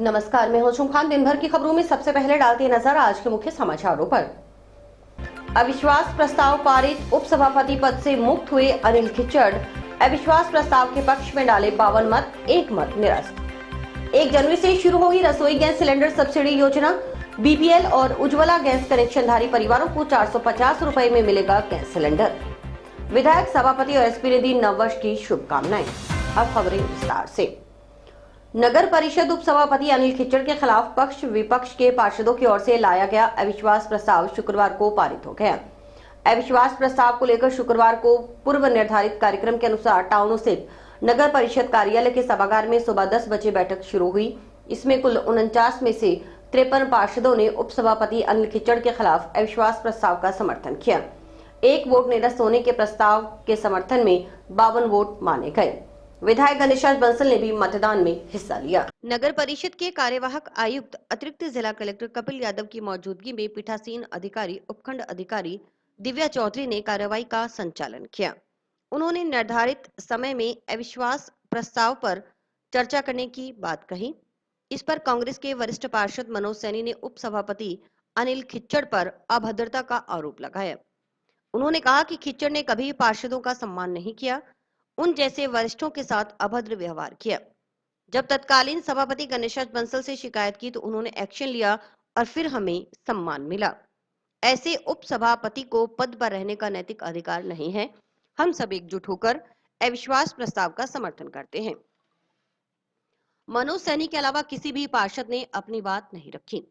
नमस्कार, मैं होशुम खान। दिन भर की खबरों में सबसे पहले डालते हैं नजर आज के मुख्य समाचारों पर। अविश्वास प्रस्ताव पारित, उपसभापति पद से मुक्त हुए अनिल खिच्चड़। अविश्वास प्रस्ताव के पक्ष में डाले 52 मत, 1 मत निरस्त। 1 जनवरी से शुरू होगी रसोई गैस सिलेंडर सब्सिडी योजना। बीपीएल और उज्ज्वला गैस कनेक्शनधारी परिवारों को 450 रुपए में मिलेगा गैस सिलेंडर। विधायक, सभापति और एसपी ने दी नववर्ष की शुभकामनाएं। अब खबरें विस्तार से। नगर परिषद उपसभापति अनिल खिच्चड़ के खिलाफ पक्ष विपक्ष के पार्षदों की ओर से लाया गया अविश्वास प्रस्ताव शुक्रवार को पारित हो गया। अविश्वास प्रस्ताव को लेकर शुक्रवार को पूर्व निर्धारित कार्यक्रम के अनुसार टाउन स्थित नगर परिषद कार्यालय के सभागार में सुबह 10 बजे बैठक शुरू हुई। इसमें कुल 49 में से 53 पार्षदों ने उपसभापति अनिल खिच्चड़ के खिलाफ अविश्वास प्रस्ताव का समर्थन किया। 1 वोट निरस्त होने के प्रस्ताव के समर्थन में 52 वोट माने गए। विधायक गणेशराज बंसल ने भी मतदान में हिस्सा लिया। नगर परिषद के कार्यवाहक आयुक्त अतिरिक्त जिला कलेक्टर कपिल यादव की मौजूदगी में पीठासीन अधिकारी उपखंड अधिकारी दिव्या चौधरी ने कार्रवाई का संचालन किया। उन्होंने निर्धारित समय में अविश्वास प्रस्ताव पर चर्चा करने की बात कही। इस पर कांग्रेस के वरिष्ठ पार्षद मनोज सैनी ने उपसभापति अनिल खिच्चड़ पर अभद्रता का आरोप लगाया। उन्होंने कहा कि खिच्चड़ ने कभी पार्षदों का सम्मान नहीं किया, उन जैसे वरिष्ठों के साथ अभद्र व्यवहार किया। जब तत्कालीन सभापति गणेशराज बंसल से शिकायत की तो उन्होंने एक्शन लिया और फिर हमें सम्मान मिला। ऐसे उपसभापति को पद पर रहने का नैतिक अधिकार नहीं है। हम सब एकजुट होकर अविश्वास प्रस्ताव का समर्थन करते हैं। मनोज सैनी के अलावा किसी भी पार्षद ने अपनी बात नहीं रखी।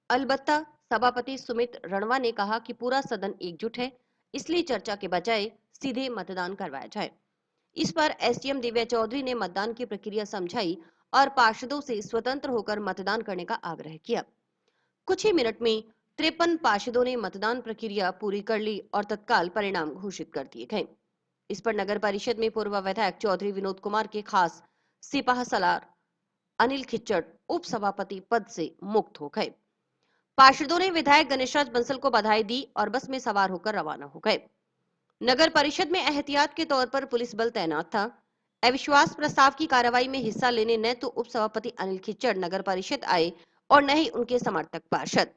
अलबत्ता सभापति सुमित रणवा ने कहा कि पूरा सदन एकजुट है, इसलिए चर्चा के बजाय सीधे मतदान करवाया जाए। इस पर एसडीएम दिव्या चौधरी ने मतदान की प्रक्रिया समझाई और पार्षदों से स्वतंत्र होकर मतदान करने का आग्रह किया। कुछ ही मिनट में 53 पार्षदों ने मतदान प्रक्रिया पूरी कर ली और तत्काल परिणाम घोषित कर दिए गए। इस पर नगर परिषद में पूर्व विधायक चौधरी विनोद कुमार के खास सिपाह सलार अनिल खिच्चड़ उपसभापति पद से मुक्त हो गए। पार्षदों ने विधायक गणेशराज बंसल को बधाई दी और बस में सवार होकर रवाना हो गए। नगर परिषद में एहतियात के तौर पर पुलिस बल तैनात था। अविश्वास प्रस्ताव की कार्रवाई में हिस्सा लेने न तो उपसभापति अनिल खिच्चड़ नगर परिषद आए और न ही उनके समर्थक पार्षद।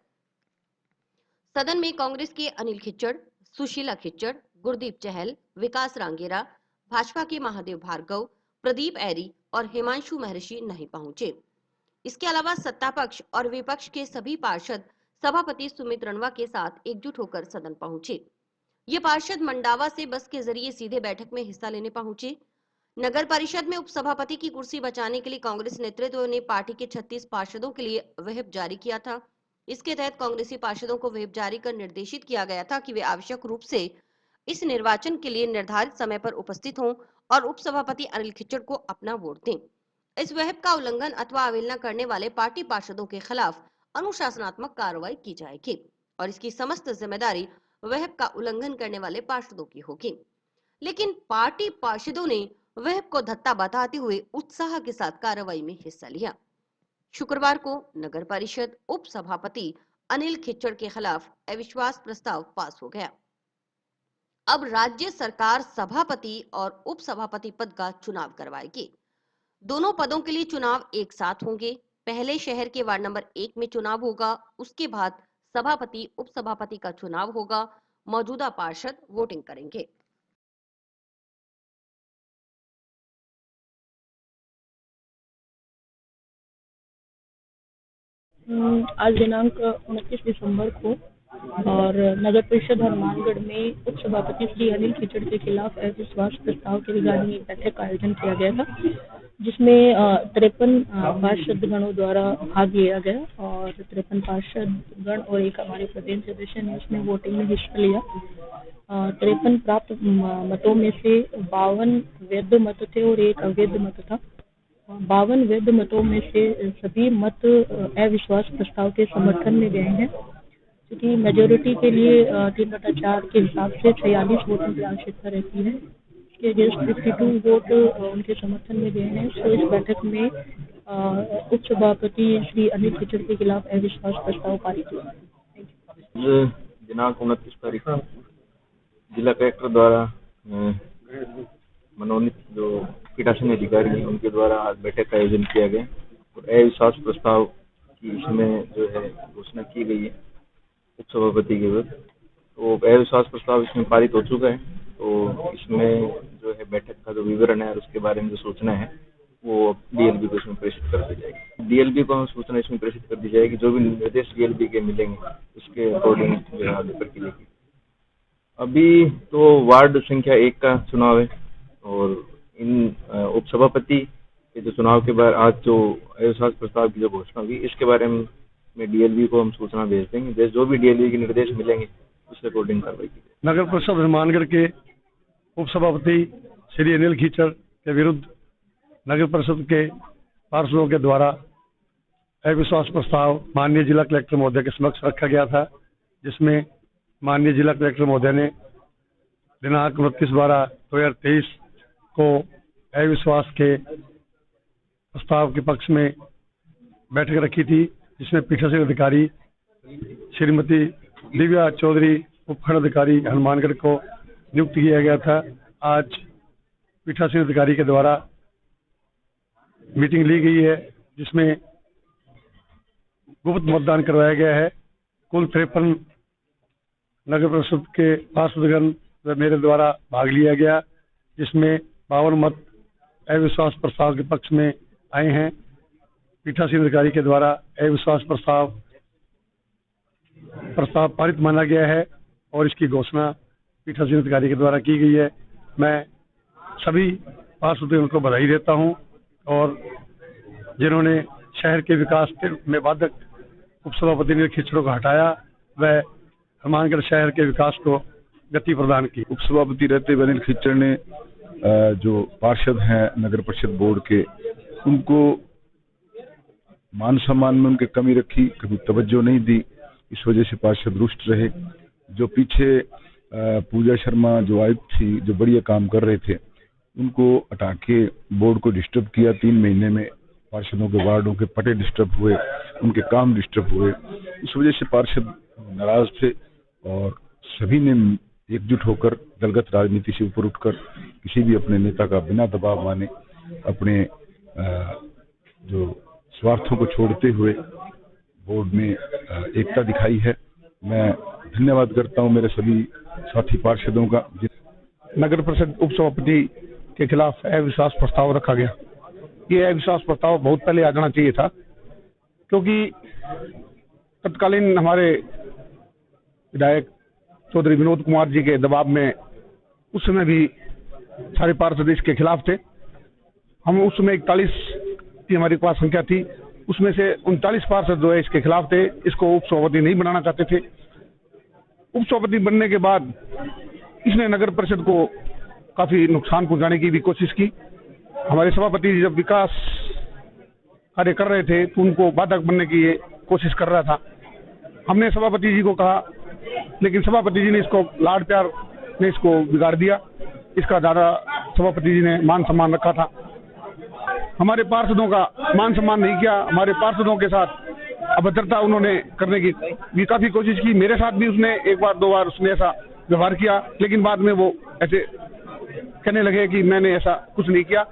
सदन में कांग्रेस के अनिल खिच्चड़, सुशीला खिच्चड़, गुरदीप चहल, विकास रांगेरा, भाजपा के महादेव भार्गव, प्रदीप ऐरी और हिमांशु महर्षि नहीं पहुंचे। इसके अलावा सत्ता पक्ष और विपक्ष के सभी पार्षद सभापति सुमित रणवा के साथ एकजुट होकर सदन पहुंचे। ये पार्षद मंडावा से बस के जरिए सीधे बैठक में हिस्सा लेने पहुंचे। नगर परिषद में उपसभापति की कुर्सी बचाने के लिए कांग्रेस नेतृत्व ने पार्टी के 36 पार्षदों के लिए व्हिप जारी किया था। इसके तहत कांग्रेसी पार्षदों को व्हिप जारी कर निर्देशित किया गया था कि वे आवश्यक रूप से इस निर्वाचन के लिए निर्धारित समय पर उपस्थित हों और उपसभापति अनिल खिच्चड़ को अपना वोट दें। इस व्हिप का उल्लंघन अथवा अवहेलना करने वाले पार्टी पार्षदों के खिलाफ अनुशासनात्मक कार्रवाई की जाएगी और इसकी समस्त जिम्मेदारी व्हिप का उल्लंघन करने वाले पार्षदों की होगी। लेकिन पार्टी पार्षदों ने व्हिप को धत्ता बताते हुए उत्साह के साथ कार्रवाई में हिस्सा लिया। शुक्रवार को नगर परिषद उप सभापति अनिल खिच्चड़ के खिलाफ अविश्वास प्रस्ताव पास हो गया। अब राज्य सरकार सभापति और उप सभापति पद का चुनाव करवाएगी। दोनों पदों के लिए चुनाव एक साथ होंगे। पहले शहर के वार्ड नंबर 1 में चुनाव होगा, उसके बाद सभापति उप सभापति का चुनाव होगा। मौजूदा पार्षद वोटिंग करेंगे। आज दिनांक 29 दिसंबर को और नगर परिषद हनुमानगढ़ में उप सभापति श्री अनिल खिच्चड़ के खिलाफ अविश्वास प्रस्ताव के रिगार्डिंग एक बैठक का आयोजन किया गया था, जिसमें 53 पार्षद गणों द्वारा भाग लिया गया और 53 पार्षद गण और एक हमारे प्रदेश सदस्य ने उसमें वोटिंग में हिस्सा लिया। 53 प्राप्त मतों में से 52 वैध मत थे और 1 अवैध मत था। 52 वैध मतों में से सभी मत अविश्वास प्रस्ताव के समर्थन में गए हैं, क्योंकि मेजोरिटी के लिए 3/4 के हिसाब से 46 वोटों की आवश्यकता रहती है। इसके अगेंस्ट 52 वोट उनके समर्थन में गए हैं। तो इस बैठक में उप सभापति श्री अनिल खिच्चड़ के खिलाफ अविश्वास प्रस्ताव पारित हुआ। दिनांक 29 तारीख को जिला कलेक्टर द्वारा मनोनीत जो पीठासीन अधिकारी हैं उनके द्वारा आज बैठक का आयोजन किया गया। और अविश्वास प्रस्ताव की इसमें जो है घोषणा की गई है उपसभापति के विरुद्ध। तो अविश्वास प्रस्ताव इसमें पारित हो चुका है। तो इसमें जो है बैठक का जो विवरण है और उसके बारे में जो सूचना है वो डीएलबी को इसमें प्रेषित कर दी जाएगी। डीएलबी को सूचना इसमें प्रेषित कर दी जाएगी। जो भी निर्देश डीएलबी के मिलेंगे उसके अकॉर्डिंग जो है आगे प्रक्रिया की। अभी तो वार्ड संख्या 1 का चुनाव है और इन उपसभापति के जो चुनाव के बाद आज जो अविश्वास प्रस्ताव की जो घोषणा हुई इसके बारे में डीएलबी को हम सूचना भेज देंगे। जो भी डीएलबी के निर्देश मिलेंगे उसके अकॉर्डिंग कार्रवाई की जाएगी। नगर परिषद हनुमानगढ़ के उपसभापति श्री अनिल खीचड़ के विरुद्ध नगर परिषद के पार्षदों के द्वारा अविश्वास प्रस्ताव माननीय जिला कलेक्टर महोदय के समक्ष रखा गया था, जिसमें माननीय जिला कलेक्टर महोदय ने दिनांक 29/12/2023 को अविश्वास के प्रस्ताव के पक्ष में बैठक रखी थी, जिसमें पीठासीन अधिकारी श्रीमती दिव्या चौधरी उपखंड अधिकारी हनुमानगढ़ को नियुक्त किया गया था। आज पीठासीन अधिकारी के द्वारा मीटिंग ली गई है, जिसमें गुप्त मतदान करवाया गया है। कुल 53 नगर परिषद के पार्षदगण व मेरे द्वारा भाग लिया गया, जिसमें 52 मत अविश्वास प्रस्ताव के पक्ष में आए हैं। पीठासीन अधिकारी के द्वारा अविश्वास प्रस्ताव पारित माना गया है और इसकी घोषणा पीठासीन अधिकारी के द्वारा की गई है। मैं सभी पार्षदों को बधाई देता हूं और जिन्होंने शहर के विकास में बाधक उपसभापति अनिल खीचड़ को हटाया वह हनुमानगढ़ शहर के विकास को गति प्रदान की। उपसभापति रहते हुए अनिल खीचड़ ने जो पार्षद हैं नगर परिषद बोर्ड के, उनको मान सम्मान में उनकी कमी रखी, कभी तवज्जो नहीं दी। इस वजह से पार्षद रुष्ट रहे। जो पीछे पूजा शर्मा जो आयुक्त थी, जो बढ़िया काम कर रहे थे, उनको हटा के बोर्ड को डिस्टर्ब किया। 3 महीने में पार्षदों के वार्डों के पटे डिस्टर्ब हुए, उनके काम डिस्टर्ब हुए। इस वजह से पार्षद नाराज थे और सभी ने एकजुट होकर दलगत राजनीति से ऊपर उठकर किसी भी अपने नेता का बिना दबाव माने अपने जो स्वार्थों को छोड़ते हुए बोर्ड में एकता दिखाई है। मैं धन्यवाद करता हूं मेरे सभी साथी पार्षदों का। नगर परिषद उपसभापति के खिलाफ अविश्वास प्रस्ताव रखा गया। ये अविश्वास प्रस्ताव बहुत पहले आ जाना चाहिए था, क्योंकि तत्कालीन हमारे विधायक चौधरी विनोद कुमार जी के दबाव में उस समय भी सारे पार्षद इसके खिलाफ थे। हम उस समय 41 की हमारे पास संख्या थी, उसमें से 39 पार्षद जो है इसके खिलाफ थे। इसको उपसभापति नहीं बनाना चाहते थे। उपसभापति बनने के बाद इसने नगर परिषद को काफी नुकसान पहुंचाने की भी कोशिश की। हमारे सभापति जब विकास कार्य कर रहे थे तो उनको बाधक बनने की कोशिश कर रहा था। हमने सभापति जी को कहा, लेकिन सभापति जी ने इसको लाड प्यार में इसको बिगाड़ दिया। इसका ज्यादा सभापति जी ने मान सम्मान रखा था। हमारे पार्षदों का मान सम्मान नहीं किया। हमारे पार्षदों के साथ अभद्रता उन्होंने करने की भी काफी कोशिश की। मेरे साथ भी उसने 1 बार 2 बार उसने ऐसा व्यवहार किया, लेकिन बाद में वो ऐसे कहने लगे कि मैंने ऐसा कुछ नहीं किया।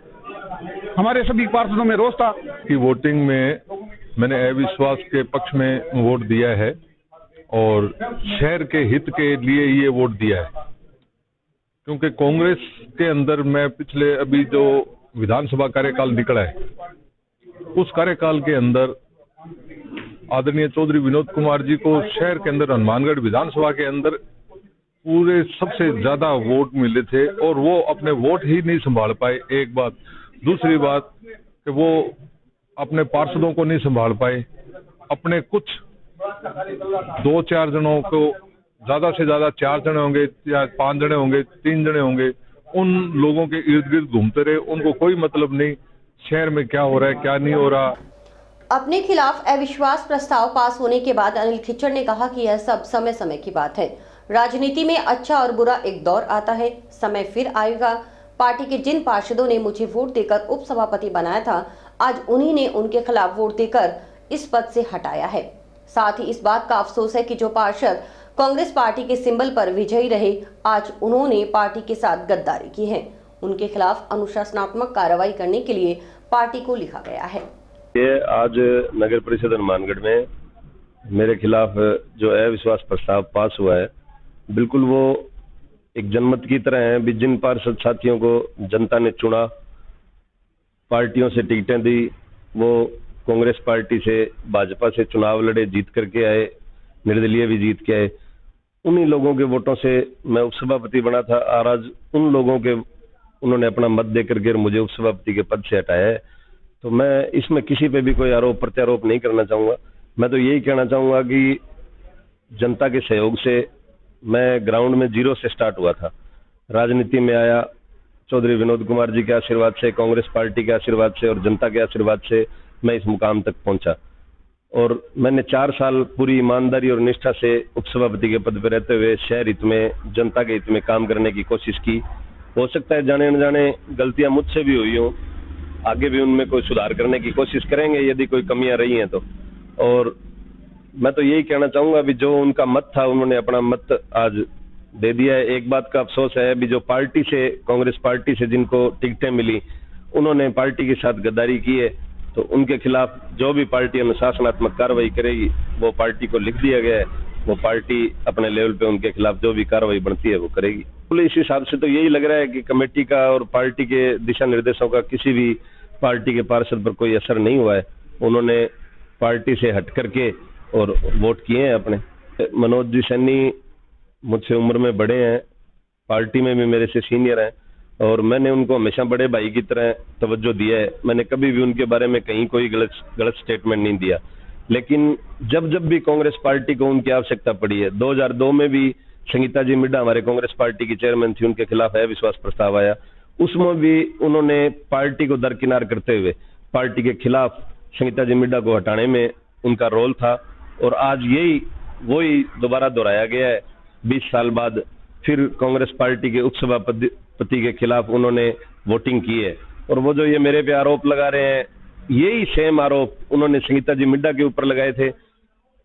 हमारे सभी पार्षदों में रोष था कि वोटिंग में मैंने अविश्वास के पक्ष में वोट दिया है और शहर के हित के लिए ये वोट दिया है, क्योंकि कांग्रेस के अंदर मैं पिछले अभी जो विधानसभा कार्यकाल निकला है उस कार्यकाल के अंदर आदरणीय चौधरी विनोद कुमार जी को शहर के अंदर हनुमानगढ़ विधानसभा के अंदर पूरे सबसे ज्यादा वोट मिले थे और वो अपने वोट ही नहीं संभाल पाए। एक बात। दूसरी बात कि वो अपने पार्षदों को नहीं संभाल पाए। अपने कुछ 2-4 जनों को, ज्यादा से ज्यादा 4 जने होंगे या 5 जने होंगे, 3 जने होंगे, उन लोगों के इर्द गिर्द घूमते रहे। उनको कोई मतलब नहीं शहर में क्या हो रहा है क्या नहीं हो रहा। अपने खिलाफ अविश्वास प्रस्ताव पास होने के बाद अनिल खीचड़ ने कहा कि यह सब समय समय की बात है। राजनीति में अच्छा और बुरा एक दौर आता है, समय फिर आएगा। पार्टी के जिन पार्षदों ने मुझे वोट देकर उपसभापति बनाया था, आज उन्हीं ने उनके खिलाफ वोट देकर इस पद से हटाया है। साथ ही इस बात का अफसोस है कि जो पार्षद कांग्रेस पार्टी के सिंबल पर विजयी रहे, आज उन्होंने पार्टी के साथ गद्दारी की है। उनके खिलाफ अनुशासनात्मक कार्रवाई करने के लिए पार्टी को लिखा गया है। ये आज नगर परिषद हनुमानगढ़ में मेरे खिलाफ जो अविश्वास प्रस्ताव पास हुआ है, बिल्कुल वो एक जनमत की तरह है। भी जिन पार्षद साथियों को जनता ने चुना, पार्टियों से टिकटें दी, वो कांग्रेस पार्टी से, भाजपा से चुनाव लड़े, जीत करके आए, निर्दलीय भी जीत के आए। उन्हीं लोगों के वोटों से मैं उपसभापति बना था और आज उन लोगों के उन्होंने अपना मत दे करके मुझे उपसभापति के पद से हटाया है। तो मैं इसमें किसी पे भी कोई आरोप प्रत्यारोप नहीं करना चाहूंगा। मैं तो यही कहना चाहूंगा कि जनता के सहयोग से मैं ग्राउंड में जीरो से स्टार्ट हुआ था, राजनीति में आया। चौधरी विनोद कुमार जी के आशीर्वाद से, कांग्रेस पार्टी के आशीर्वाद से और जनता के आशीर्वाद से मैं इस मुकाम तक पहुंचा। और मैंने 4 साल पूरी ईमानदारी और निष्ठा से उपसभापति के पद पर रहते हुए शहर हित में, जनता के हित में काम करने की कोशिश की। हो सकता है जाने अनजाने गलतियां मुझसे भी हुई हों, आगे भी उनमें कोई सुधार करने की कोशिश करेंगे यदि कोई कमियां रही हैं तो। और मैं तो यही कहना चाहूंगा भी जो उनका मत था, उन्होंने अपना मत आज दे दिया है। एक बात का अफसोस है भी जो पार्टी से, कांग्रेस पार्टी से जिनको टिकटें मिली, उन्होंने पार्टी के साथ गद्दारी की है, तो उनके खिलाफ जो भी पार्टी अनुशासनात्मक कार्रवाई करेगी वो पार्टी को लिख दिया गया है। वो पार्टी अपने लेवल पे उनके खिलाफ जो भी कार्रवाई बनती है वो करेगी। तो इस हिसाब से तो यही लग रहा है कि कमेटी का और पार्टी के दिशा निर्देशों का किसी भी पार्टी के पार्षद पर कोई असर नहीं हुआ है। उन्होंने पार्टी से हट करके और वोट किए हैं अपने। मनोज जी सैनी मुझसे उम्र में बड़े हैं, पार्टी में भी मेरे से सीनियर हैं और मैंने उनको हमेशा बड़े भाई की तरह तवज्जो दिया है। मैंने कभी भी उनके बारे में कहीं कोई गलत स्टेटमेंट नहीं दिया। लेकिन जब जब भी कांग्रेस पार्टी को उनकी आवश्यकता पड़ी है, 2002 में भी संगीता जी मिड्डा हमारे कांग्रेस पार्टी की चेयरमैन थी, उनके खिलाफ अविश्वास प्रस्ताव आया, उसमें भी उन्होंने पार्टी को दरकिनार करते हुए पार्टी के खिलाफ संगीता जी मिड्डा को हटाने में उनका रोल था। और आज वही दोबारा दोहराया गया है 20 साल बाद। फिर कांग्रेस पार्टी के उपसभापति के खिलाफ उन्होंने वोटिंग की है। और वो जो ये मेरे पे आरोप लगा रहे हैं, यही सेम आरोप उन्होंने संगीता जी मिड्डा के ऊपर लगाए थे।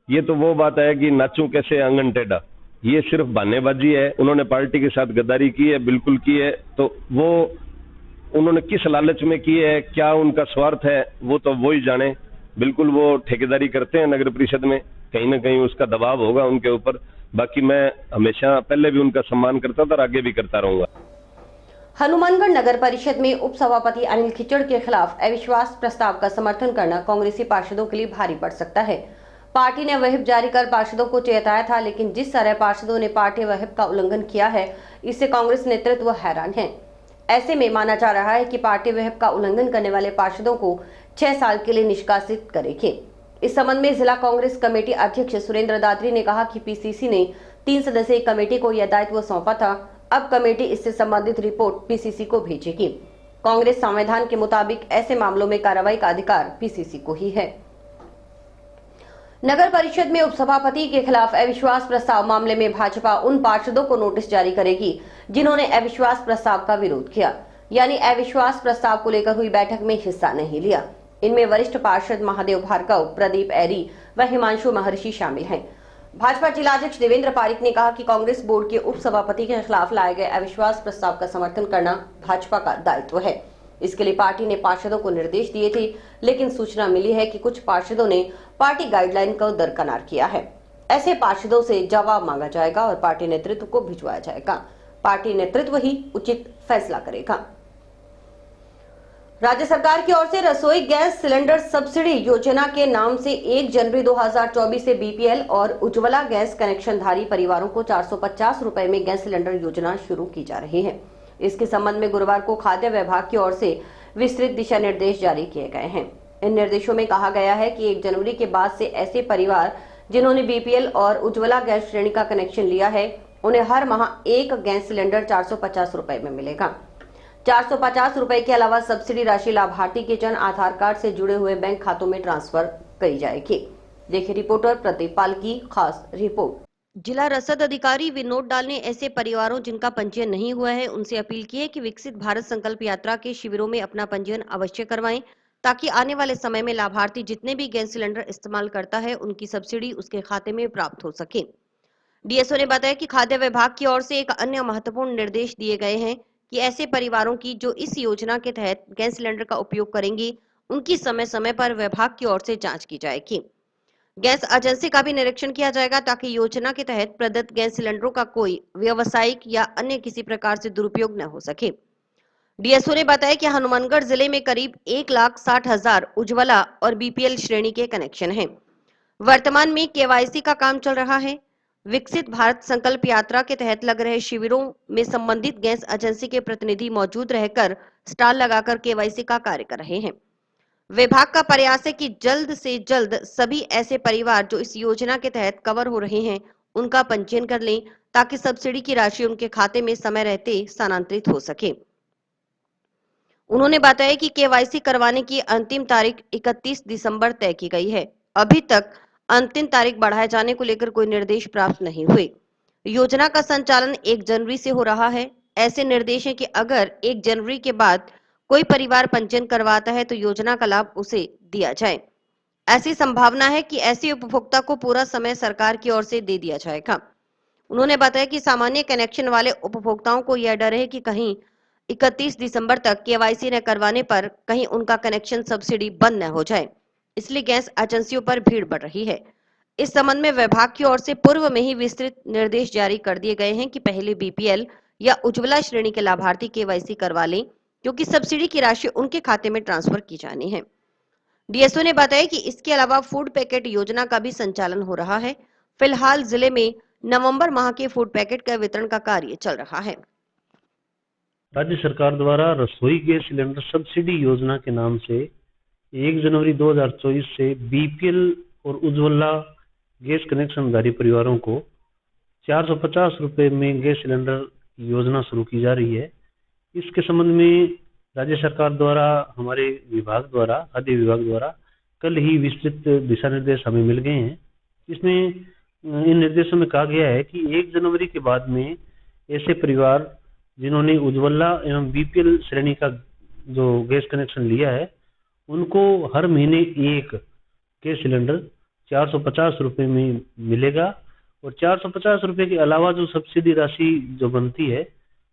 ये तो वो बात है कि नाचूं कैसे आंगन टेढ़ा, ये सिर्फ बहानेबाजी है। उन्होंने पार्टी के साथ गद्दारी की है, बिल्कुल की है। तो वो उन्होंने किस लालच में की है, क्या उनका स्वार्थ है, वो तो वो ही जाने। बिल्कुल वो ठेकेदारी करते हैं नगर परिषद में, कहीं ना कहीं उसका दबाव होगा उनके ऊपर। बाकी मैं हमेशा पहले भी उनका सम्मान करता था और आगे भी करता रहूंगा। हनुमानगढ़ नगर परिषद में उप सभापति अनिल खिचड़ के खिलाफ अविश्वास प्रस्ताव का समर्थन करना कांग्रेसी पार्षदों के लिए भारी पड़ सकता है। पार्टी ने व्हिप जारी कर पार्षदों को चेताया था, लेकिन जिस तरह पार्षदों ने पार्टी व्हिप का उल्लंघन किया है, इससे कांग्रेस नेतृत्व हैरान है। ऐसे में माना जा रहा है कि पार्टी व्हिप का उल्लंघन करने वाले पार्षदों को 6 साल के लिए निष्कासित करेगी। इस संबंध में जिला कांग्रेस कमेटी अध्यक्ष सुरेंद्र दादरी ने कहा कि पीसीसी ने 3 सदस्यीय कमेटी को यह दायित्व सौंपा था। अब कमेटी इससे संबंधित रिपोर्ट पीसीसी को भेजेगी। कांग्रेस संविधान के मुताबिक ऐसे मामलों में कार्रवाई का अधिकार पीसीसी को ही है। नगर परिषद में उपसभापति के खिलाफ अविश्वास प्रस्ताव मामले में भाजपा उन पार्षदों को नोटिस जारी करेगी जिन्होंने अविश्वास प्रस्ताव का विरोध किया, यानी अविश्वास प्रस्ताव को लेकर हुई बैठक में हिस्सा नहीं लिया। इनमें वरिष्ठ पार्षद महादेव भार्गव, प्रदीप ऐरी व हिमांशु महर्षि शामिल हैं। भाजपा जिलाध्यक्ष देवेंद्र पारिक ने कहा कि कांग्रेस बोर्ड के उप सभापति के खिलाफ लाए गए अविश्वास प्रस्ताव का समर्थन करना भाजपा का दायित्व है। इसके लिए पार्टी ने पार्षदों को निर्देश दिए थे, लेकिन सूचना मिली है कि कुछ पार्षदों ने पार्टी गाइडलाइन को दरकिनार किया है। ऐसे पार्षदों से जवाब मांगा जाएगा और पार्टी नेतृत्व को भिजवाया जाएगा। पार्टी नेतृत्व ही उचित फैसला करेगा। राज्य सरकार की ओर से रसोई गैस सिलेंडर सब्सिडी योजना के नाम से 1 जनवरी 2024 से बीपीएल और उज्ज्वला गैस कनेक्शनधारी परिवारों को 450 रुपए में गैस सिलेंडर योजना शुरू की जा रही है। इसके संबंध में गुरुवार को खाद्य विभाग की ओर से विस्तृत दिशा निर्देश जारी किए गए हैं। इन निर्देशों में कहा गया है कि 1 जनवरी के बाद से ऐसे परिवार जिन्होंने बीपीएल और उज्ज्वला गैस श्रेणी का कनेक्शन लिया है, उन्हें हर माह 1 गैस सिलेंडर 450 रुपए में मिलेगा। 450 रुपए के अलावा सब्सिडी राशि लाभार्थी के जन आधार कार्ड से जुड़े हुए बैंक खातों में ट्रांसफर करी जाएगी। देखिए रिपोर्टर प्रदीप पाल की खास रिपोर्ट। जिला रसद अधिकारी विनोद डाल ने ऐसे परिवारों जिनका पंजीयन नहीं हुआ है, उनसे अपील की है कि विकसित भारत संकल्प यात्रा के शिविरों में अपना पंजीयन अवश्य करवाएं, ताकि आने वाले समय में लाभार्थी जितने भी गैस सिलेंडर इस्तेमाल करता है, उनकी सब्सिडी उसके खाते में प्राप्त हो सके। डीएसओ ने बताया कि खाद्य विभाग की ओर से एक अन्य महत्वपूर्ण निर्देश दिए गए हैं कि ऐसे परिवारों की जो इस योजना के तहत गैस सिलेंडर का उपयोग करेंगी, उनकी समय समय पर विभाग की ओर से जांच की जाएगी। गैस एजेंसी का भी निरीक्षण किया जाएगा ताकि योजना के तहत प्रदत्त गैस सिलेंडरों का कोई व्यावसायिक या अन्य किसी प्रकार से दुरुपयोग न हो सके। डीएसओ ने बताया कि हनुमानगढ़ जिले में करीब 1,60,000 उज्ज्वला और बीपीएल श्रेणी के कनेक्शन हैं। वर्तमान में केवाईसी का काम चल रहा है। विकसित भारत संकल्प यात्रा के तहत लग रहे शिविरों में संबंधित गैस एजेंसी के प्रतिनिधि मौजूद रहकर स्टॉल लगाकर केवाईसी का कार्य कर रहे हैं। विभाग का प्रयास है कि जल्द से जल्द सभी ऐसे परिवार जो इस योजना के तहत कवर हो रहे हैं उनका पंजीयन कर लें ताकि सब्सिडी की राशि उनके खाते में समय रहते स्थानांतरित हो सके। उन्होंने बताया कि केवाईसी करवाने की अंतिम तारीख 31 दिसंबर तय की गई है। अभी तक अंतिम तारीख बढ़ाए जाने को लेकर कोई निर्देश प्राप्त नहीं हुए। योजना का संचालन 1 जनवरी से हो रहा है। ऐसे निर्देश है कि अगर 1 जनवरी के बाद कोई परिवार पंजीयन करवाता है तो योजना का लाभ उसे दिया जाए। ऐसी संभावना है कि ऐसे उपभोक्ता को पूरा समय सरकार की ओर से दे दिया जाएगा। उन्होंने बताया कि सामान्य कनेक्शन वाले उपभोक्ताओं को यह डर है कि कहीं 31 दिसंबर तक केवाईसी न करवाने पर कहीं उनका कनेक्शन सब्सिडी बंद न हो जाए, इसलिए गैस एजेंसियों पर भीड़ बढ़ रही है। इस संबंध में विभाग की ओर से पूर्व में ही विस्तृत निर्देश जारी कर दिए गए हैं कि पहले बीपीएल या उज्ज्वला श्रेणी के लाभार्थी केवाईसी करवा लें, क्योंकि सब्सिडी की राशि उनके खाते में ट्रांसफर की जानी है। डीएसओ ने बताया कि इसके अलावा फूड पैकेट योजना का भी संचालन हो रहा है। फिलहाल जिले में नवंबर माह के फूड पैकेट का वितरण का कार्य चल रहा है। राज्य सरकार द्वारा रसोई गैस सिलेंडर सब्सिडी योजना के नाम से 1 जनवरी 2024 से बीपीएल और उज्ज्वला गैस कनेक्शनधारी परिवारों को 450 रुपए में गैस सिलेंडर योजना शुरू की जा रही है। इसके संबंध में राज्य सरकार द्वारा हमारे विभाग द्वारा खाद्य विभाग द्वारा कल ही विस्तृत दिशा निर्देश हमें मिल गए हैं। इसमें इन निर्देशों में कहा गया है कि 1 जनवरी के बाद में ऐसे परिवार जिन्होंने उज्ज्वला एवं बीपीएल श्रेणी का जो गैस कनेक्शन लिया है उनको हर महीने एक गैस सिलेंडर 450 रुपए में मिलेगा और 450 रुपए के अलावा जो सब्सिडी राशि जो बनती है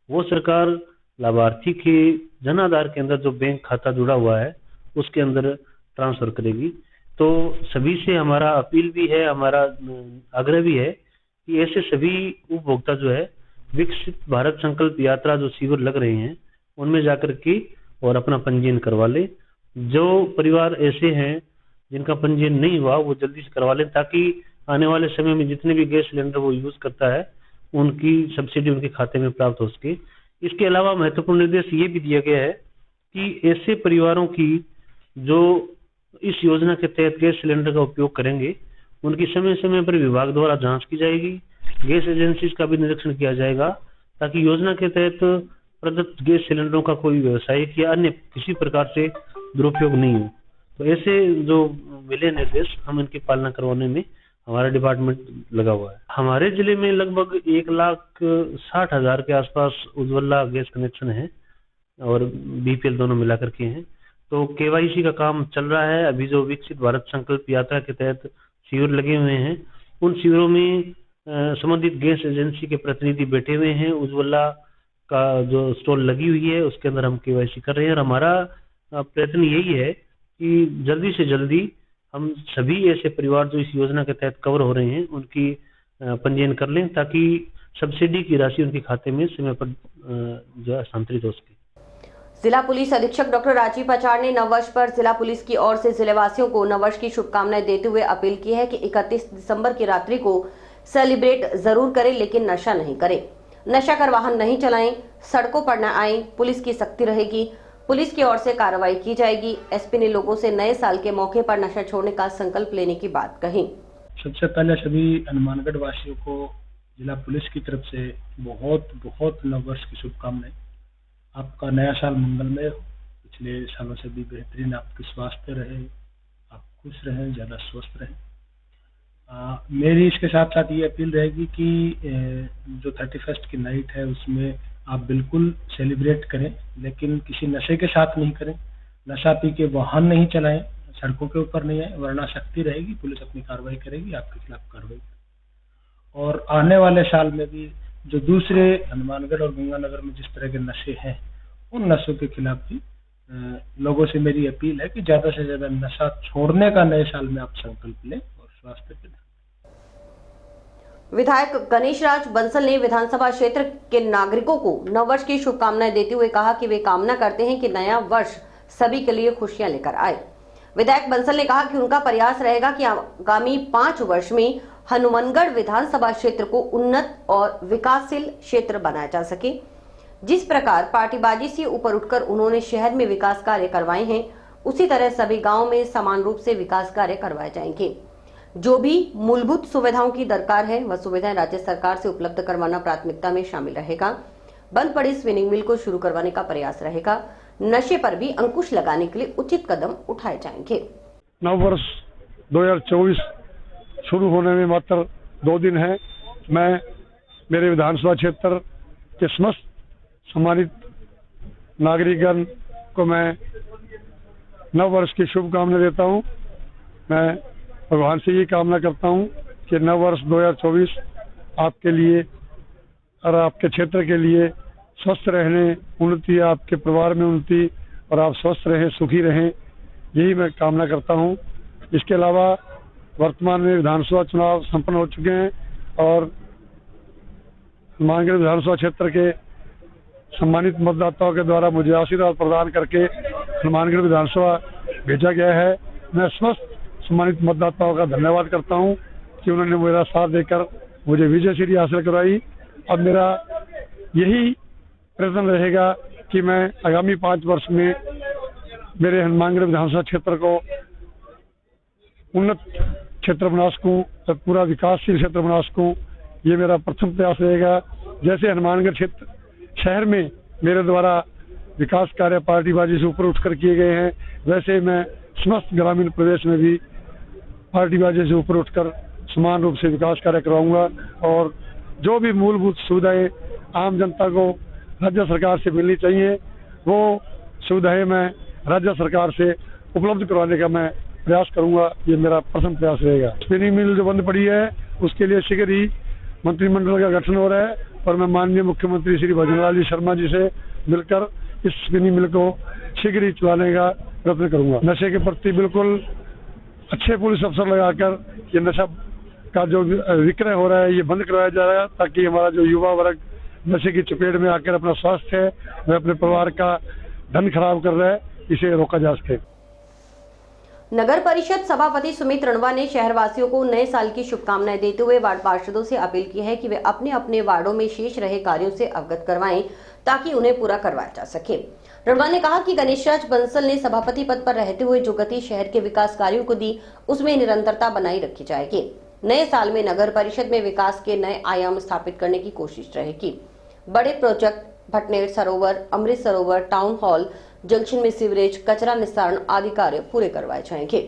वो सरकार लाभार्थी के जन आधार के अंदर जो बैंक खाता जुड़ा हुआ है उसके अंदर ट्रांसफर करेगी। तो सभी से हमारा अपील भी है, हमारा आग्रह भी है कि ऐसे सभी उपभोक्ता जो है विकसित भारत संकल्प यात्रा जो शिविर लग रहे हैं उनमें जाकर के और अपना पंजीयन करवा ले। जो परिवार ऐसे हैं जिनका पंजीयन नहीं हुआ वो जल्दी से करवा लें ताकि आने वाले समय में जितने भी गैस सिलेंडर वो यूज करता है उनकी सब्सिडी उनके खाते में प्राप्त हो सके। इसके अलावा महत्वपूर्ण निर्देश ये भी दिया गया है कि ऐसे परिवारों की जो इस योजना के तहत गैस सिलेंडर का उपयोग करेंगे उनकी समय समय पर विभाग द्वारा जांच की जाएगी। गैस एजेंसीज का भी निरीक्षण किया जाएगा ताकि योजना के तहत प्रदत्त गैस सिलेंडरों का कोई व्यवसायिक या अन्य किसी प्रकार से दुरुपयोग नहीं हो। तो ऐसे जो मिले निर्देश हम इनकी पालना करवाने में हमारा डिपार्टमेंट लगा हुआ है। हमारे जिले में लगभग 1,60,000 के आसपास उज्ज्वला गैस कनेक्शन है और बीपीएल दोनों मिलाकर के हैं। तो केवाईसी का काम चल रहा है। अभी जो विकसित भारत संकल्प यात्रा के तहत शिविर लगे हुए हैं उन शिविरों में संबंधित गैस एजेंसी के प्रतिनिधि बैठे हुए हैं। उज्ज्वला का जो स्टॉल लगी हुई है उसके अंदर हम केवाईसी कर रहे हैं और हमारा प्रयत्न यही है कि जल्दी से जल्दी हम सभी ऐसे परिवार जो इस योजना के तहत कवर हो रहे हैं उनकी पंजीयन कर लें ताकि सब्सिडी की राशि उनके खाते में समय पर जो है हस्तांतरित हो सके। जिला पुलिस अधीक्षक डॉक्टर राजीव पचाड़ ने नववर्ष पर जिला पुलिस की ओर से जिलेवासियों को नववर्ष की शुभकामनाएं देते हुए अपील की है कि 31 दिसंबर की रात्रि को सेलिब्रेट जरूर करें लेकिन नशा नहीं करें। नशा कर वाहन नहीं चलाएं, सड़कों पर न आएं, पुलिस की सख्ती रहेगी, पुलिस की ओर से कार्रवाई की जाएगी। एसपी ने लोगों से नए साल के मौके पर नशा छोड़ने का संकल्प लेने की बात कही। सबसे पहले सभी हनुमानगढ़ वासियों को जिला पुलिस की तरफ से बहुत बहुत नववर्ष की शुभकामनाएं। आपका नया साल मंगलमय हो, पिछले सालों से भी बेहतरीन आपके स्वास्थ्य रहे, आप खुश रहें, ज्यादा स्वस्थ रहें। मेरी इसके साथ साथ ये अपील रहेगी कि जो 31st की नाइट है उसमें आप बिल्कुल सेलिब्रेट करें लेकिन किसी नशे के साथ नहीं करें। नशा पी के वाहन नहीं चलाएं, सड़कों के ऊपर नहीं आए, वरना सख्ती रहेगी, पुलिस अपनी कार्रवाई करेगी, आपके खिलाफ कार्रवाई। और आने वाले साल में भी जो दूसरे हनुमानगढ़ और गंगानगर में जिस तरह के नशे हैं उन नशों के खिलाफ भी लोगों से मेरी अपील है कि ज्यादा से ज्यादा नशा छोड़ने का नए साल में आप संकल्प लें और स्वास्थ्य पे ध्यान। विधायक गणेश राज बंसल ने विधानसभा क्षेत्र के नागरिकों को नववर्ष की शुभकामनाएं देते हुए कहा कि वे कामना करते हैं कि नया वर्ष सभी के लिए खुशियां लेकर आए। विधायक बंसल ने कहा कि उनका प्रयास रहेगा कि आगामी 5 वर्ष में हनुमानगढ़ विधानसभा क्षेत्र को उन्नत और विकासशील क्षेत्र बनाया जा सके। जिस प्रकार पार्टीबाजी से ऊपर उठकर उन्होंने शहर में विकास कार्य करवाए हैं, उसी तरह सभी गाँव में समान रूप से विकास कार्य करवाए जाएंगे। जो भी मूलभूत सुविधाओं की दरकार है वह सुविधाएं राज्य सरकार से उपलब्ध करवाना प्राथमिकता में शामिल रहेगा। बंद पड़ी स्पिनिंग मिल को शुरू करवाने का प्रयास रहेगा। नशे पर भी अंकुश लगाने के लिए उचित कदम उठाए जाएंगे। नव वर्ष 2024 शुरू होने में मात्र 2 दिन है। मैं मेरे विधानसभा क्षेत्र के समस्त सम्मानित नागरिकगण को मैं नव वर्ष की शुभकामनाएं देता हूं। मैं भगवान से ये कामना करता हूं कि नव वर्ष 2024 आपके लिए और आपके क्षेत्र के लिए स्वस्थ रहने, उन्नति, आपके परिवार में उन्नति और आप स्वस्थ रहें, सुखी रहें, यही मैं कामना करता हूं। इसके अलावा वर्तमान में विधानसभा चुनाव संपन्न हो चुके हैं और हनुमानगढ़ विधानसभा क्षेत्र के सम्मानित मतदाताओं के द्वारा मुझे आशीर्वाद प्रदान करके हनुमानगढ़ विधानसभा भेजा गया है। मैं समस्त सम्मानित मतदाताओं का धन्यवाद करता हूं कि उन्होंने मेरा साथ देकर मुझे विजय श्री हासिल करवाई। अब मेरा यही प्रयत्न रहेगा कि मैं आगामी 5 वर्ष में मेरे हनुमानगढ़ विधानसभा क्षेत्र को उन्नत क्षेत्र बना सकूं, पूरा विकासशील क्षेत्र बना सकूं। ये मेरा प्रथम प्रयास रहेगा। जैसे हनुमानगढ़ क्षेत्र शहर में मेरे द्वारा विकास कार्य पार्टीबाजी से ऊपर उठकर किए गए हैं, वैसे मैं समस्त ग्रामीण प्रदेश में भी पार्टीबाजी से ऊपर उठकर समान रूप से विकास कार्य करवाऊंगा और जो भी मूलभूत सुविधाएं आम जनता को राज्य सरकार से मिलनी चाहिए वो सुविधाएं मैं राज्य सरकार से उपलब्ध करवाने का मैं प्रयास करूंगा। ये मेरा प्रथम प्रयास रहेगा। स्पिनिंग मिल जो बंद पड़ी है उसके लिए शीघ्र ही मंत्रिमंडल का गठन हो रहा है और मैं माननीय मुख्यमंत्री श्री भजनलाल जी शर्मा जी से मिलकर इस स्पिनिंग मिल को शीघ्र ही चलाने का प्रयत्न करूंगा। नशे के प्रति बिल्कुल अच्छे पुलिस अफसर लगाकर ये नशा का जो विक्रय हो रहा है ये बंद करवाया जा रहा है ताकि हमारा जो युवा वर्ग नशे की चपेट में आकर अपना स्वास्थ्य है वह अपने परिवार का धन खराब कर रहा है, इसे रोका जा सके। नगर परिषद सभापति सुमित रणवा ने शहरवासियों को नए साल की शुभकामनाएं देते हुए वार्ड पार्षदों से अपील की है कि वे अपने अपने वार्डों में शेष रहे कार्यों से अवगत करवाएं ताकि उन्हें पूरा करवाया जा सके। रणवा ने कहा कि गणेश राज बंसल ने सभापति पद पर रहते हुए जो गति शहर के विकास कार्यों को दी उसमें निरंतरता बनाई रखी जाएगी। नए साल में नगर परिषद में विकास के नए आयाम स्थापित करने की कोशिश रहेगी। बड़े प्रोजेक्ट भटनेर सरोवर, Amrit Sarovar, town hall, junction में सीवरेज, कचरा निस्तारण आदि कार्य पूरे करवाए जाएंगे।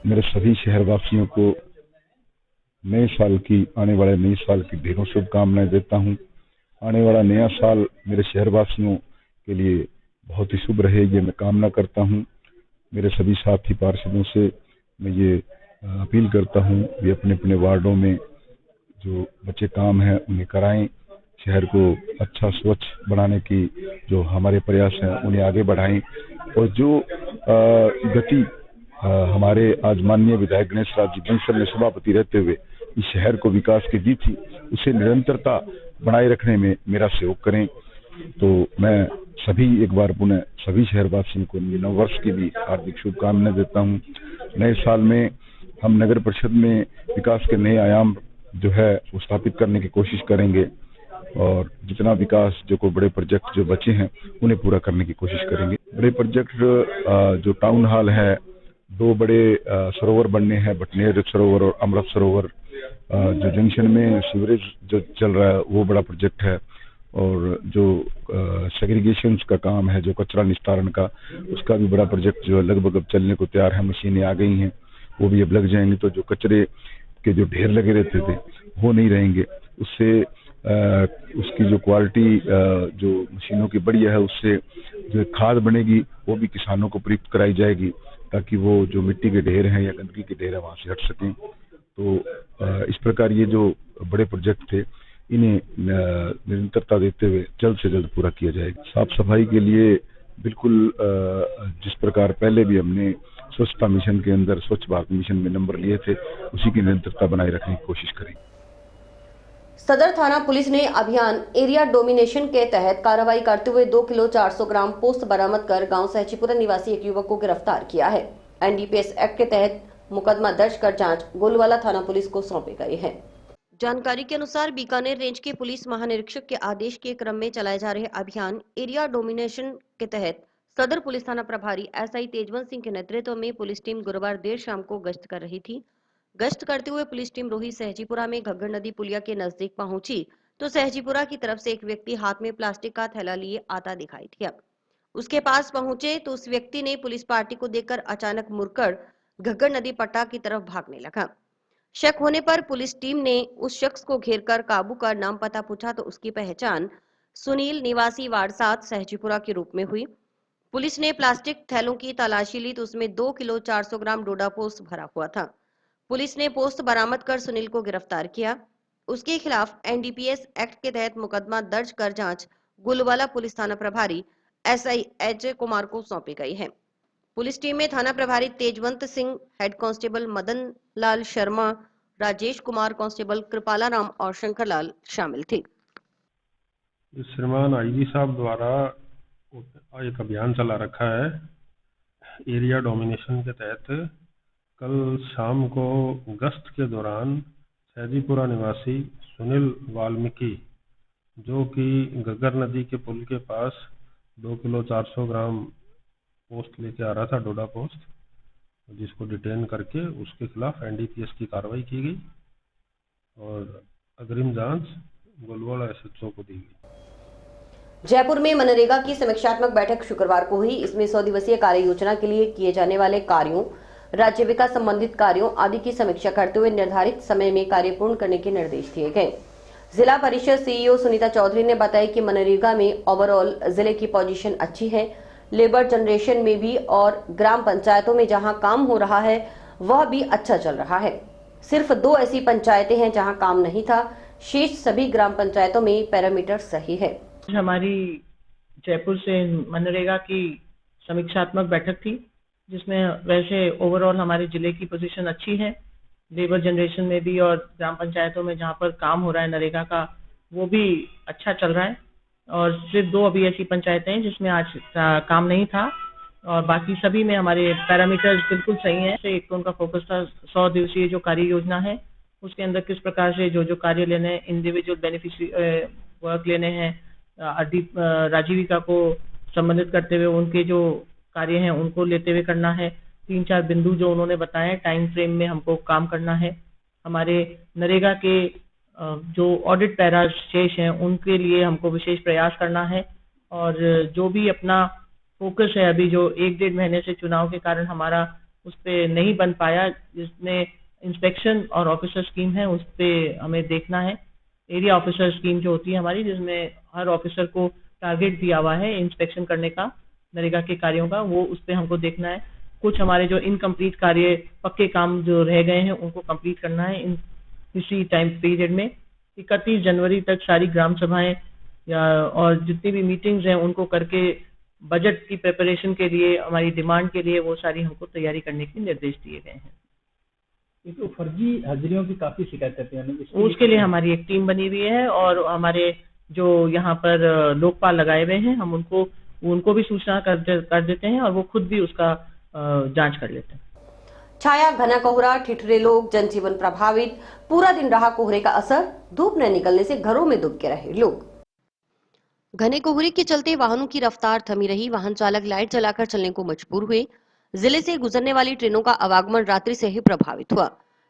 मेरे सभी शहरवासियों को नए साल की, आने वाले नए साल की ढेरों शुभकामनाएं देता हूं। आने वाला नया साल मेरे शहरवासियों के लिए बहुत ही शुभ रहे, ये मैं कामना करता हूं। मेरे सभी साथी पार्षदों से मैं ये अपील करता हूं वे अपने अपने वार्डों में जो बचे काम हैं उन्हें कराएं। शहर को अच्छा स्वच्छ बनाने की जो हमारे प्रयास हैं उन्हें आगे बढ़ाएं और जो गति हमारे आज माननीय विधायक गणेश राज जी बंसल ने सभापति रहते हुए इस शहर को विकास की दी थी उसे निरंतरता बनाए रखने में मेरा सहयोग करें। तो मैं सभी एक बार पुनः सभी शहरवासियों को नव वर्ष की भी हार्दिक शुभकामनाएं देता हूं। नए साल में हम नगर परिषद में विकास के नए आयाम जो है वो स्थापित करने की कोशिश करेंगे और जितना विकास जो को बड़े प्रोजेक्ट जो बचे हैं उन्हें पूरा करने की कोशिश करेंगे। बड़े प्रोजेक्ट जो टाउन हॉल है, 2 बड़े सरोवर बनने हैं, भटनेर सरोवर और अमृत सरोवर। जो जंक्शन में सीवरेज जो चल रहा है वो बड़ा प्रोजेक्ट है और जो सेग्रीगेशन का काम है, जो कचरा निस्तारण का, उसका भी बड़ा प्रोजेक्ट जो लगभग अब चलने को तैयार है, मशीनें आ गई हैं, वो भी अब लग जाएंगी। तो जो कचरे के जो ढेर लगे रहते थे वो नहीं रहेंगे, उससे उसकी जो क्वालिटी जो मशीनों की बढ़िया है उससे जो खाद बनेगी वो भी किसानों को प्रयुक्त कराई जाएगी ताकि वो जो मिट्टी के ढेर हैं या गंदगी के ढेर है वहाँ से हट सकें। तो इस प्रकार ये जो बड़े प्रोजेक्ट थे इन्हें निरंतरता देते हुए जल्द से जल्द पूरा किया जाएगा। साफ सफाई के लिए बिल्कुल जिस प्रकार पहले भी हमने स्वच्छता मिशन के अंदर स्वच्छ भारत मिशन में नंबर लिए थे, उसी की निरंतरता बनाए रखने की कोशिश करें। सदर थाना पुलिस ने अभियान एरिया डोमिनेशन के तहत कार्रवाई करते हुए 2 किलो 400 ग्राम पोस्त बरामद कर गांव सहजीपुरा निवासी एक युवक को गिरफ्तार किया है। एनडीपीएस एक्ट के तहत मुकदमा दर्ज कर जांच गोलवाला थाना पुलिस को सौंपे गए हैं। जानकारी के अनुसार बीकानेर रेंज के पुलिस महानिरीक्षक के आदेश के क्रम में चलाए जा रहे अभियान एरिया डोमिनेशन के तहत सदर पुलिस थाना प्रभारी एसआई तेजवंत सिंह के नेतृत्व में पुलिस टीम गुरुवार देर शाम को गश्त कर रही थी। गश्त करते हुए पुलिस टीम रोही सहजीपुरा में घग्गर नदी पुलिया के नजदीक पहुंची तो सहजीपुरा की तरफ से एक व्यक्ति हाथ में प्लास्टिक का थैला लिए आता दिखाई दिया। उसके पास पहुंचे तो उस व्यक्ति ने पुलिस पार्टी को देखकर अचानक मुड़कर घग्गर नदी पट्टा की तरफ भागने लगा। शक होने पर पुलिस टीम ने उस शख्स को घेरकर काबू कर नाम पता पूछा तो उसकी पहचान सुनील निवासी वार्ड 7 सहजीपुरा के रूप में हुई। पुलिस ने प्लास्टिक थैलों की तलाशी ली तो उसमें 2 किलो 400 ग्राम डोडा पोस्त भरा हुआ था। पुलिस ने पोस्त बरामद कर सुनील को गिरफ्तार किया। उसके खिलाफ एनडीपीएस एक्ट के तहत मुकदमा दर्ज कर जांच गोलवाला पुलिस थाना प्रभारी एसआई एच कुमार को सौंपी गई है। पुलिस टीम में थाना प्रभारी Tejwant Singh, head constable Madan Lal Sharma, Rajesh Kumar, constable कृपाला Ram और शंकर लाल शामिल थे। श्रीमान आईजी साहब द्वारा एक अभियान चला रखा है एरिया डोमिनेशन के तहत। कल शाम को गश्त के दौरान सहजीपुरा निवासी सुनील वाल्मीकि, जो कि घग्गर नदी के पुल के पास 2 किलो 400 ग्राम पोस्ट लेके आ रहा था, डोडा पोस्ट, जिसको डिटेन करके उसके खिलाफ एनडीपीएस की कार्रवाई की गई और अग्रिम जांच गोलवाला एसएचओ को दी गई। जयपुर में मनरेगा की समीक्षात्मक बैठक शुक्रवार को हुई। इसमें 100 दिवसीय कार्य योजना के लिए किए जाने वाले कार्यों, राज्य विकास संबंधित कार्यों आदि की समीक्षा करते हुए निर्धारित समय में कार्य पूर्ण करने के निर्देश दिए गए। जिला परिषद सीईओ सुनीता चौधरी ने बताया कि मनरेगा में ओवरऑल जिले की पोजीशन अच्छी है। लेबर जनरेशन में भी और ग्राम पंचायतों में जहां काम हो रहा है वह भी अच्छा चल रहा है। सिर्फ 2 ऐसी पंचायतें हैं जहां काम नहीं था, शेष सभी ग्राम पंचायतों में पैरामीटर सही है। हमारी जयपुर से मनरेगा की समीक्षात्मक बैठक थी, जिसमें वैसे ओवरऑल हमारे जिले की पोजीशन अच्छी है। लेबर जनरेशन में भी और ग्राम पंचायतों में जहां पर काम हो रहा है नरेगा का, वो भी अच्छा चल रहा है। और सिर्फ 2 अभी ऐसी पंचायतें हैं जिसमें आज काम नहीं था और बाकी सभी में हमारे पैरामीटर्स बिल्कुल सही हैं। एक तो उनका फोकस था 100 दिवसीय जो कार्य योजना है उसके अंदर किस प्रकार से जो कार्य लेने हैं, इंडिविजुअल बेनिफिशियरी वर्क लेने हैं, राजीविका को संबंधित करते हुए उनके जो कार्य हैं उनको लेते हुए करना है। 3-4 बिंदु जो उन्होंने बताए टाइम फ्रेम में हमको काम करना है। हमारे नरेगा के जो ऑडिट पैरा शेष हैं उनके लिए हमको विशेष प्रयास करना है और जो भी अपना फोकस है अभी जो 1-1.5 महीने से चुनाव के कारण हमारा उस पर नहीं बन पाया, जिसमें इंस्पेक्शन और ऑफिसर स्कीम है उस पर हमें देखना है। एरिया ऑफिसर स्कीम जो होती है हमारी, जिसमें हर ऑफिसर को टारगेट दिया हुआ है इंस्पेक्शन करने का नरेगा के कार्यों का, वो उस पर हमको देखना है। कुछ हमारे जो इनकम्प्लीट कार्य, पक्के काम जो रह गए हैं उनको कंप्लीट करना है इसी टाइम पीरियड में। 31 जनवरी तक सारी ग्राम सभाएं या और जितनी भी मीटिंग्स हैं उनको करके बजट की प्रिपरेशन के लिए, हमारी डिमांड के लिए वो सारी हमको तैयारी करने के निर्देश दिए गए हैं। तो फर्जी हाजिरियों की काफी शिकायतें हैं, उसके लिए हमारी एक टीम बनी हुई है और हमारे जो यहाँ पर लोकपाल लगाए हुए हैं हम उनको भी सूचना कर देते हैं और वो खुद भी उसका जांच कर लेते हैं। छाया घना कोहरा, ठिठुरे लोग, जनजीवन प्रभावित। पूरा दिन रहा कोहरे का असर, धूप न निकलने से घरों में दुब के रहे लोग। घने कोहरे के चलते वाहनों की रफ्तार थमी रही। वाहन चालक लाइट जलाकर चलने को मजबूर हुए। जिले से गुजरने वाली ट्रेनों का आवागमन रात्रि से ही प्रभावित हुआ।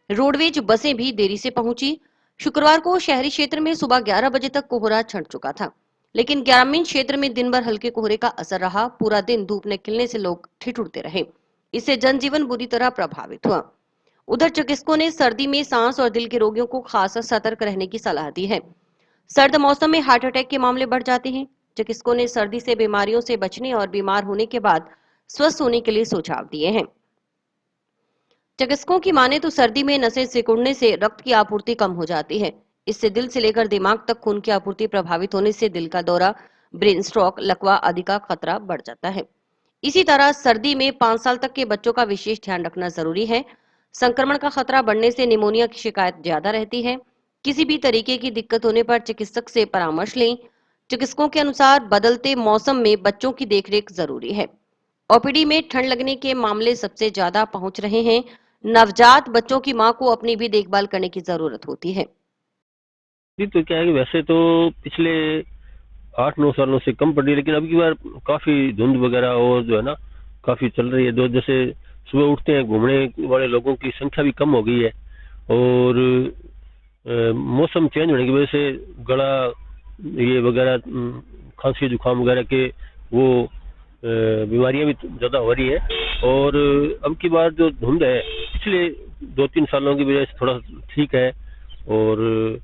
रोडवेज बसें भी देरी से पहुंची। शुक्रवार को शहरी क्षेत्र में सुबह 11 बजे तक कोहरा छंट चुका था, लेकिन ग्रामीण क्षेत्र में दिन भर हल्के कोहरे का असर रहा। पूरा दिन धूप निकलने से लोग ठिठुरते रहे। इससे जनजीवन बुरी तरह प्रभावित हुआ। उधर चिकित्सकों ने सर्दी में सांस और दिल के रोगियों को खास सतर्क रहने की सलाह दी है। सर्द मौसम में हार्ट अटैक के मामले बढ़ जाते हैं। चिकित्सकों ने सर्दी से बीमारियों से बचने और बीमार होने के बाद स्वस्थ होने के लिए सुझाव दिए हैं। चिकित्सकों की माने तो सर्दी में नसें सिकुड़ने से रक्त की आपूर्ति कम हो जाती है। इससे दिल से लेकर दिमाग तक खून की आपूर्ति प्रभावित होने से दिल का दौरा, ब्रेन स्ट्रोक, लकवा आदि का खतरा बढ़ जाता है। इसी तरह सर्दी में 5 साल तक के बच्चों का विशेष ध्यान रखना जरूरी है। संक्रमण का खतरा बढ़ने से निमोनिया की शिकायत ज्यादा रहती है। किसी भी तरीके की दिक्कत होने पर चिकित्सक से परामर्श लें। चिकित्सकों के अनुसार बदलते मौसम में बच्चों की देखरेख जरूरी है। ओपीडी में ठंड लगने के मामले सबसे ज्यादा पहुंच रहे हैं। नवजात बच्चों की मां को अपनी भी देखभाल करने की जरूरत होती है। जी, तो क्या है कि वैसे तो पिछले 8-9 सालों से कम पड़ी, लेकिन अब की बार काफी धुंध वगैरह और जो है ना काफी चल रही है। जो जैसे सुबह उठते हैं घूमने वाले लोगों की संख्या भी कम हो गई है, और मौसम चेंज होने की वजह से गला ये वगैरह खांसी जुकाम वगैरह के वो बीमारियां भी ज्यादा हो रही है। और अब की बार जो धुंध है पिछले 2-3 सालों की वजह से थोड़ा ठीक है, और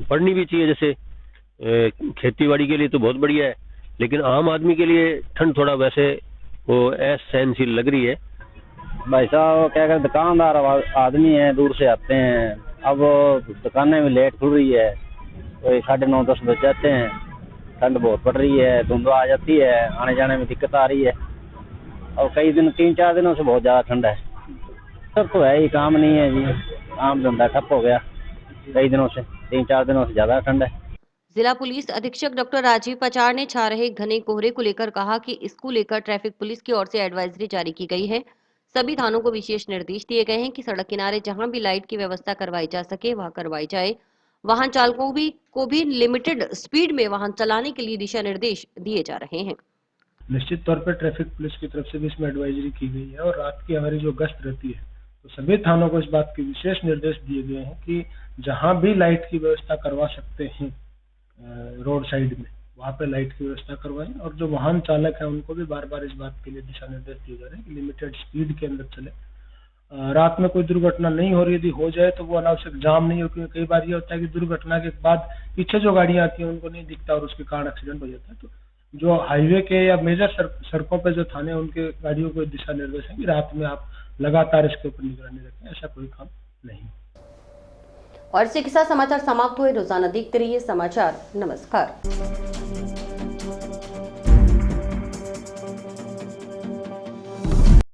पड़नी भी चाहिए। जैसे खेती बाड़ी के लिए तो बहुत बढ़िया है, लेकिन आम आदमी के लिए ठंड थोड़ा वैसे वो असहनशील लग रही है। भाई साहब क्या करें, दुकानदार आदमी है, दूर से आते हैं। अब दुकानें भी लेट खुल रही है, कोई 9:30-10 बज जाते हैं। ठंड बहुत पड़ रही है, धुंध आ जाती है, आने जाने में दिक्कत आ रही है। और कई दिन 3-4 दिनों से बहुत ज़्यादा ठंड है। सब तो है ही, काम नहीं है जी, काम धंधा ठप हो गया कई दिनों से, 3-4 दिनों से ज़्यादा ठंड है। जिला पुलिस अधीक्षक डॉक्टर राजीव पचार ने छा रहे घने कोहरे को लेकर कहा कि इसको लेकर ट्रैफिक पुलिस की ओर से एडवाइजरी जारी की गई है। सभी थानों को विशेष निर्देश दिए गए हैं कि सड़क किनारे जहां भी लाइट की व्यवस्था करवाई जा सके वहां करवाई जाए। वाहन चालकों को भी लिमिटेड स्पीड में वाहन चलाने के लिए दिशा निर्देश दिए जा रहे हैं। निश्चित तौर पर ट्रैफिक पुलिस की तरफ से भी इसमें एडवाइजरी की गई है, और रात की हमारी जो गश्त रहती है तो सभी थानों को इस बात के विशेष निर्देश दिए गए हैं कि जहां भी लाइट की व्यवस्था करवा सकते हैं रोड साइड में, वहां पे लाइट की व्यवस्था करवाएं। और जो वाहन चालक है उनको भी बार बार इस बात के लिए दिशा निर्देश दिए जा रहे हैं कि लिमिटेड स्पीड के अंदर चले। रात में कोई दुर्घटना नहीं हो रही, यदि हो जाए तो वो अनावश्यक जाम नहीं हो, क्योंकि कई बार ये होता है कि दुर्घटना के बाद पीछे जो गाड़ियां आती हैं उनको नहीं दिखता और उसके कारण एक्सीडेंट हो जाता है। तो जो हाईवे के या मेजर सड़कों पे जो थाने उनके गाड़ियों को दिशा निर्देश है कि रात में आप लगातार इसके ऊपर निगरानी रखें, ऐसा कोई काम नहीं। और इसी के साथ समाचार समाप्त हुए। रोजाना देखते रहिए समाचार। नमस्कार।